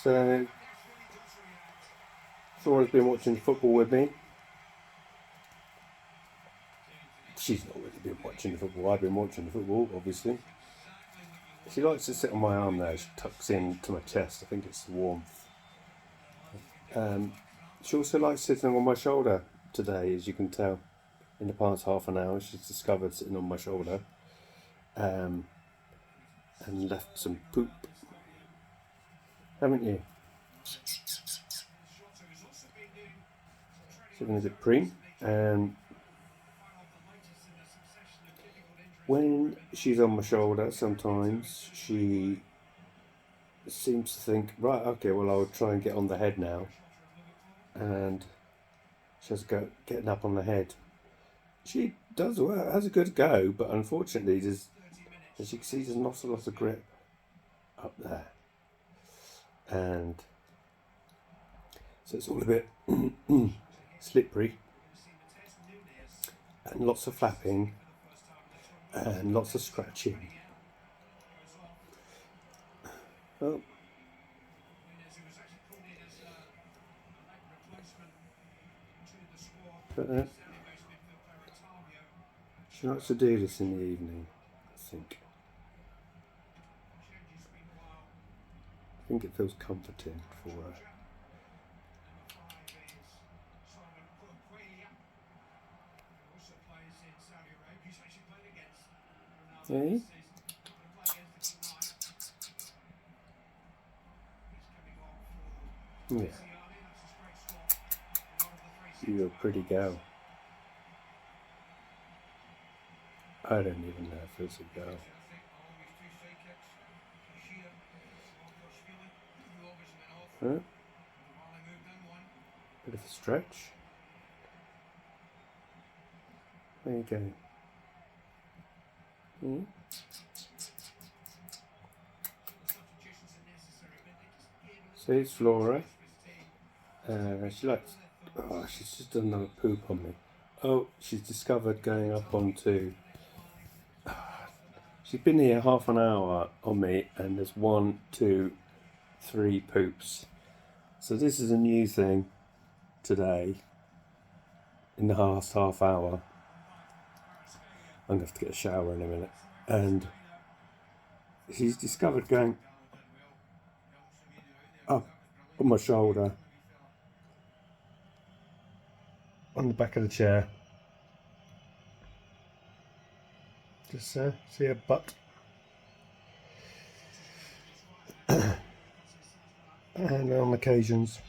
So, Flora's been watching football with me. She's not really been watching the football. I've been watching the football, obviously. She likes to sit on my arm now. She tucks in to my chest. I think it's the warmth. She also likes sitting on my shoulder today, as you can tell. In the past half an hour, she's discovered sitting on my shoulder and left some poop. Haven't you? So going to do preen. And when she's on my shoulder, sometimes she seems to think, right, okay, well, I'll try and get on the head now. And she has to go getting up on the head. She does well, has a good go, but unfortunately, as you can see, there's not a lot of grip up there. And so it's all a bit slippery, and lots of flapping, and lots of scratching. Oh. But, she likes to do this in the evening, I think. I think it feels comforting for her. Hey? Yeah. You're a pretty girl. I don't even know if it's a girl. Huh? Bit of a stretch. There you go. So it's Flora. She likes. Oh, she's just done another poop on me. Oh, she's discovered going up onto. She's been here half an hour on me, and there's 1, 2, 3 poops. So this is a new thing today. In the last half hour, I'm going to have to get a shower in a minute, and she's discovered going up on my shoulder, on the back of the chair. Just see her butt. And on occasions,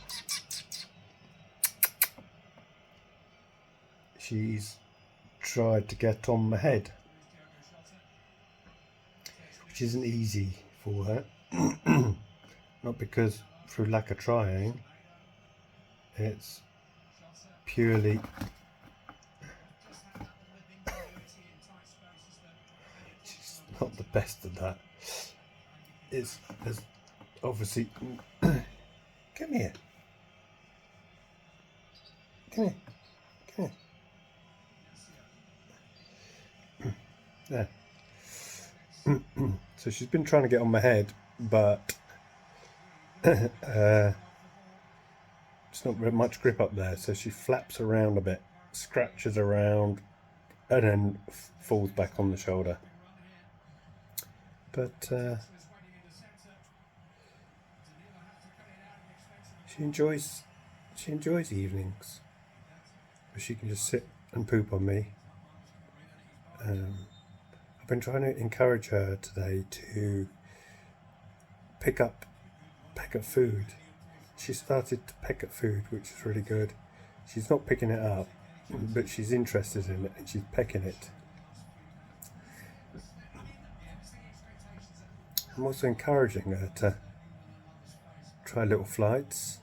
she's tried to get on my head, which isn't easy for her. Not because through lack of trying, it's purely she's not the best at that. There's obviously come here. Come here. Come here. There. So she's been trying to get on my head, but there's not very much grip up there, so she flaps around a bit, scratches around, and then falls back on the shoulder. But she enjoys evenings where she can just sit and poop on me. I've been trying to encourage her today to peck up food. She started to peck at food, which is really good. She's not picking it up, but she's interested in it and she's pecking it. I'm also encouraging her to try little flights.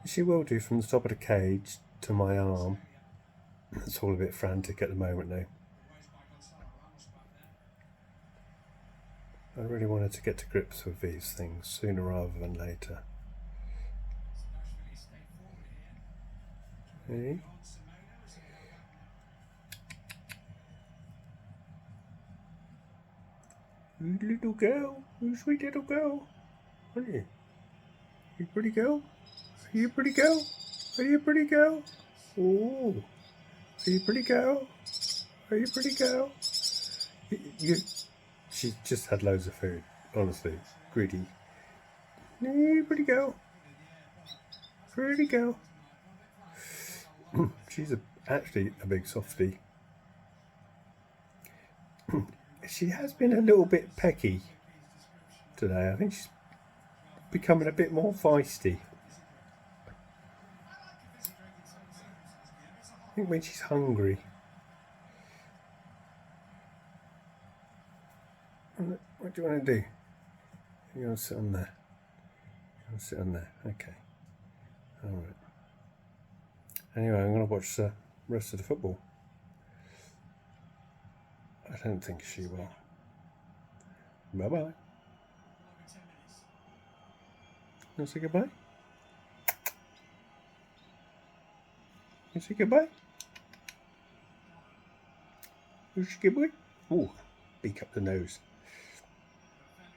She will do from the top of the cage to my arm. It's all a bit frantic at the moment though. I really wanted to get to grips with these things sooner rather than later. Hey? You little girl. You sweet little girl. Aren't you? You pretty girl? Are you a pretty girl? Are you a pretty girl? Oh. Are you a pretty girl? Are you a pretty girl? You, she just had loads of food. Honestly. Greedy. Hey, pretty girl. Pretty girl. She's actually a big softie. She has been a little bit pecky today. I think she's becoming a bit more feisty. I think when she's hungry. What do you want to do? You want to sit on there? You want to sit on there? Okay. Alright. Anyway, I'm going to watch the rest of the football. I don't think she will. Bye-bye. You say goodbye? You say goodbye? You say goodbye? Ooh, beak up the nose.